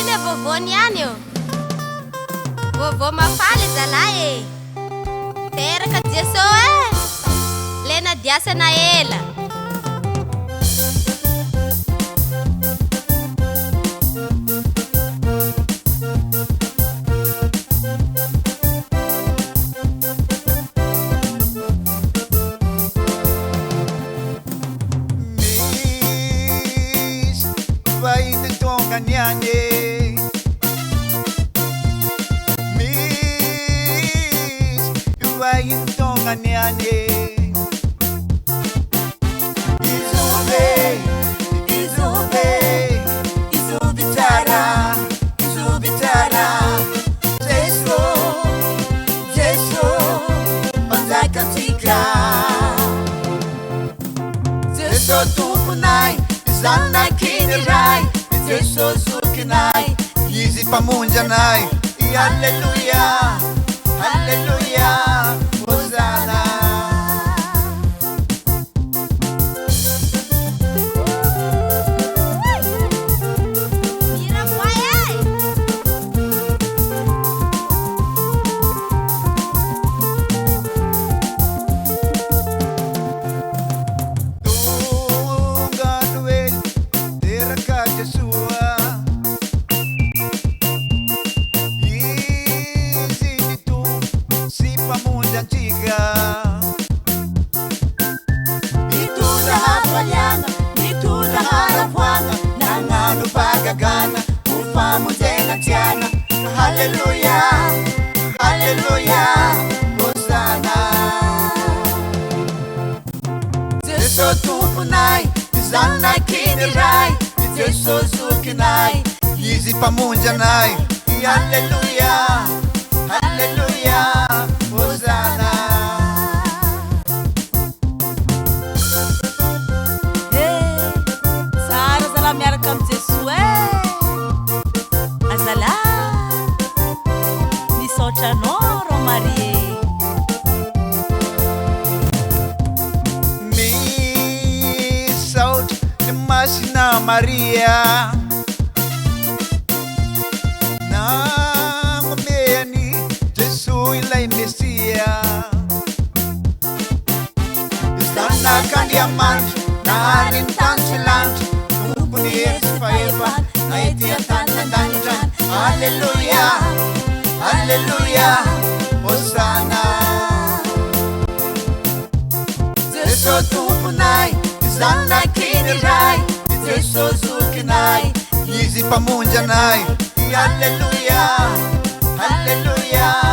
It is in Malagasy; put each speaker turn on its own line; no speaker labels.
le vovony ihany io. Vovô mafaly zalahy e. Teraka JESOA e. Lena diasana ela.
Vai na tonga nyane. Vai na tonga nyane. JESOA tumpunay, zanay kiniray, JESOA zukinay, izy pamunjanay. Hallelujah, hallelujah, Hosanna. Hallelujah, hallelujah, Hosanna. JESOA tumpunay, zanay kiniray, JESOA zukinay, izy pamunjanay. Hallelujah, hallelujah, Hosanna.
Sara zala miaraka am JESOA e. Azala misaotra anao ro Marie.
Misaotra ny masina Maria, nagnomeany JESOA ilay Mesia. Zanak'Andriamanitra nahary ny tany tsy lanitra, tompony hery fahefana na ety an-tany nandanitra. Hallelujah, hallelujah, Hosanna. JESOA tumpunay, zanay kiniray, JESOA zukinay, izy pamunjanay. Hallelujah, hallelujah.